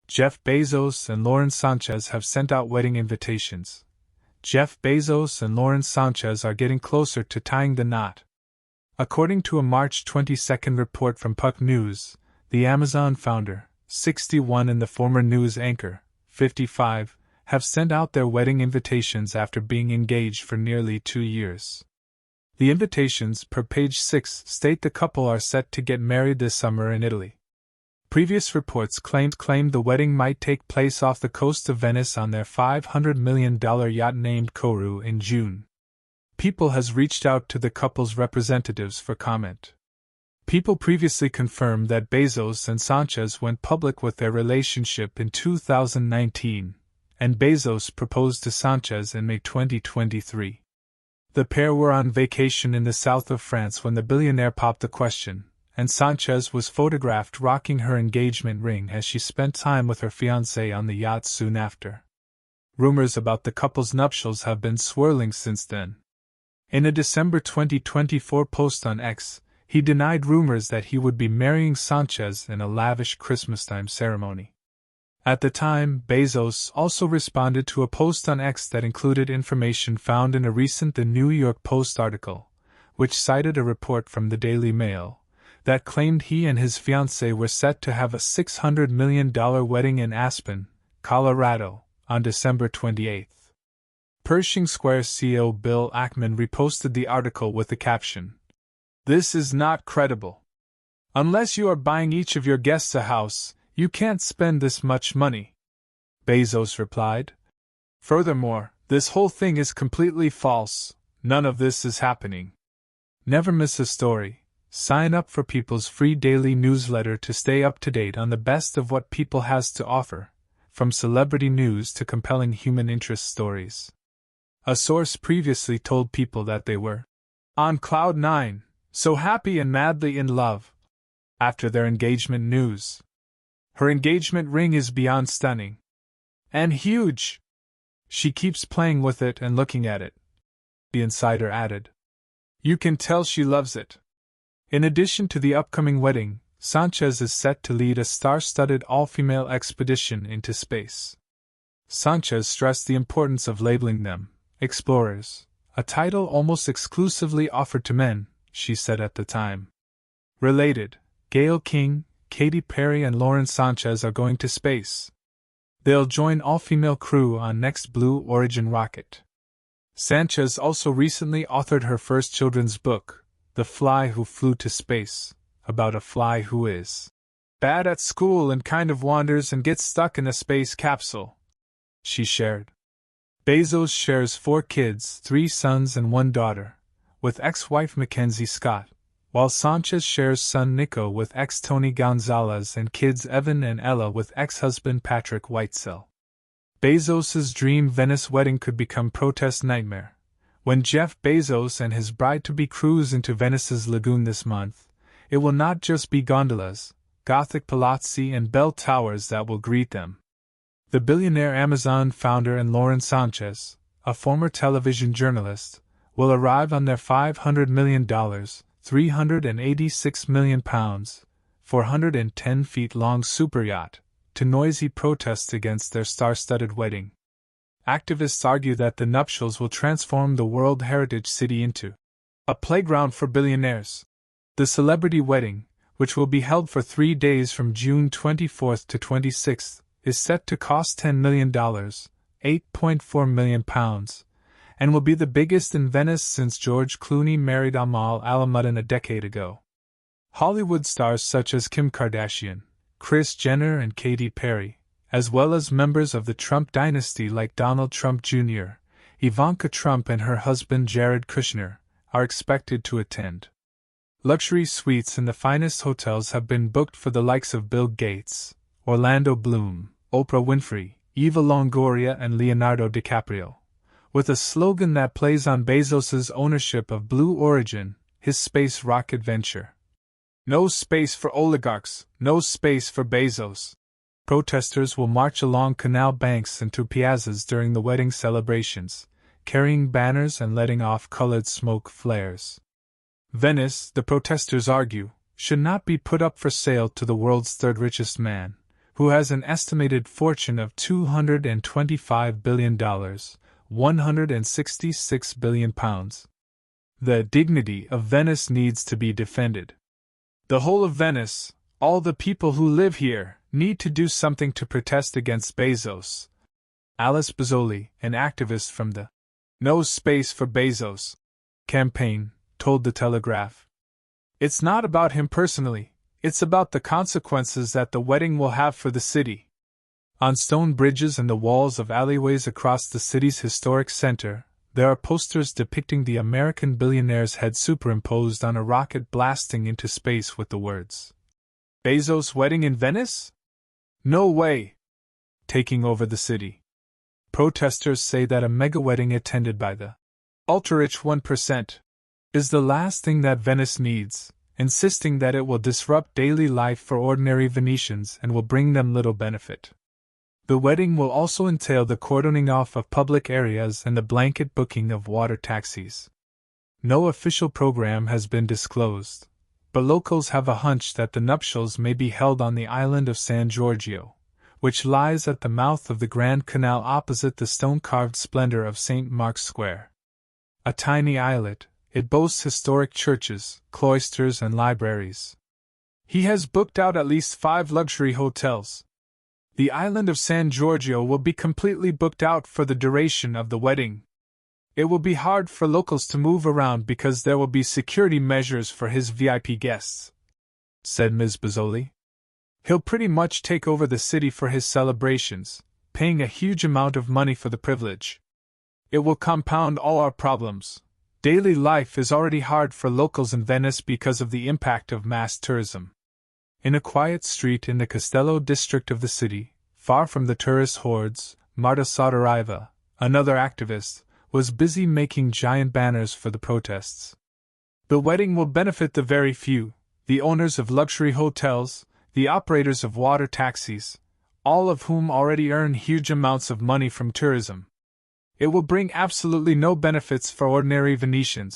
Jeff Bezos and Lauren Sánchez have sent out wedding invitations. Jeff Bezos and Lauren Sánchez are getting closer to tying the knot. According to a March 22 report from Puck News, the Amazon founder, 61, and the former news anchor, 55, have sent out their wedding invitations after being engaged for nearly 2 years. The invitations, per page 6, state the couple are set to get married this summer in Italy. Previous reports claimed the wedding might take place off the coast of Venice on their $500 million yacht named Koru in June. People has reached out to the couple's representatives for comment. People previously confirmed that Bezos and Sánchez went public with their relationship in 2019, and Bezos proposed to Sánchez in May 2023. The pair were on vacation in the south of France when the billionaire popped the question, and Sánchez was photographed rocking her engagement ring as she spent time with her fiancé on the yacht soon after. Rumors about the couple's nuptials have been swirling since then. In a December 2024 post on X, he denied rumors that he would be marrying Sánchez in a lavish Christmastime ceremony. At the time, Bezos also responded to a post on X that included information found in a recent The New York Post article, which cited a report from the Daily Mail that claimed he and his fiancée were set to have a $600 million wedding in Aspen, Colorado, on December 28. Pershing Square CEO Bill Ackman reposted the article with the caption, "This is not credible. Unless you are buying each of your guests a house, you can't spend this much money." Bezos replied, "Furthermore, this whole thing is completely false. None of this is happening." Never miss a story. Sign up for People's free daily newsletter to stay up to date on the best of what People has to offer, from celebrity news to compelling human interest stories. A source previously told People that they were on cloud nine, so happy and madly in love, after their engagement news. Her engagement ring is beyond stunning. And huge! She keeps playing with it and looking at it. The insider added. You can tell she loves it. In addition to the upcoming wedding, Sánchez is set to lead a star-studded all-female expedition into space. Sánchez stressed the importance of labeling them explorers, a title almost exclusively offered to men, she said at the time. Related, Gayle King, Katy Perry and Lauren Sánchez are going to space. They'll join all-female crew on next Blue Origin rocket. Sánchez also recently authored her first children's book, The Fly Who Flew to Space, about a fly who is bad at school and kind of wanders and gets stuck in a space capsule, she shared. Bezos shares 4 kids, 3 sons and 1 daughter, with ex-wife Mackenzie Scott, while Sánchez shares son Nico with ex-Tony Gonzalez and kids Evan and Ella with ex-husband Patrick Whitesell. Bezos's dream Venice wedding could become protest nightmare. When Jeff Bezos and his bride-to-be cruise into Venice's lagoon this month, it will not just be gondolas, Gothic palazzi and bell towers that will greet them. The billionaire Amazon founder and Lauren Sánchez, a former television journalist, will arrive on their $500 million, £386 million, 410 feet long superyacht, to noisy protests against their star-studded wedding. Activists argue that the nuptials will transform the World Heritage City into a playground for billionaires. The celebrity wedding, which will be held for 3 days from June 24 to 26, is set to cost $10 million, £8.4 million, and will be the biggest in Venice since George Clooney married Amal Al-Muddin a decade ago. Hollywood stars such as Kim Kardashian, Kris Jenner and Katy Perry, as well as members of the Trump dynasty like Donald Trump Jr., Ivanka Trump and her husband Jared Kushner, are expected to attend. Luxury suites in the finest hotels have been booked for the likes of Bill Gates, Orlando Bloom, Oprah Winfrey, Eva Longoria and Leonardo DiCaprio, with a slogan that plays on Bezos's ownership of Blue Origin, his space rocket venture. No space for oligarchs, no space for Bezos. Protesters will march along canal banks and to piazzas during the wedding celebrations, carrying banners and letting off colored smoke flares. Venice, the protesters argue, should not be put up for sale to the world's third richest man, who has an estimated fortune of $225 billion, £166 billion. The dignity of Venice needs to be defended. The whole of Venice, all the people who live here, need to do something to protest against Bezos. Alice Bozzoli, an activist from the No Space for Bezos campaign, told the Telegraph. It's not about him personally, it's about the consequences that the wedding will have for the city. On stone bridges and the walls of alleyways across the city's historic center, there are posters depicting the American billionaire's head superimposed on a rocket blasting into space with the words, "Bezos wedding in Venice? No way!" Taking over the city. Protesters say that a mega wedding attended by the ultra-rich 1% is the last thing that Venice needs, insisting that it will disrupt daily life for ordinary Venetians and will bring them little benefit. The wedding will also entail the cordoning off of public areas and the blanket booking of water taxis. No official program has been disclosed, but locals have a hunch that the nuptials may be held on the island of San Giorgio, which lies at the mouth of the Grand Canal opposite the stone-carved splendor of St. Mark's Square. A tiny islet, it boasts historic churches, cloisters, and libraries. He has booked out at least 5 luxury hotels. The island of San Giorgio will be completely booked out for the duration of the wedding. It will be hard for locals to move around because there will be security measures for his VIP guests, said Ms. Bozzoli. He'll pretty much take over the city for his celebrations, paying a huge amount of money for the privilege. It will compound all our problems. Daily life is already hard for locals in Venice because of the impact of mass tourism. In a quiet street in the Castello district of the city, far from the tourist hordes, Marta Sotoriva, another activist, was busy making giant banners for the protests. The wedding will benefit the very few, the owners of luxury hotels, the operators of water taxis, all of whom already earn huge amounts of money from tourism. It will bring absolutely no benefits for ordinary Venetians.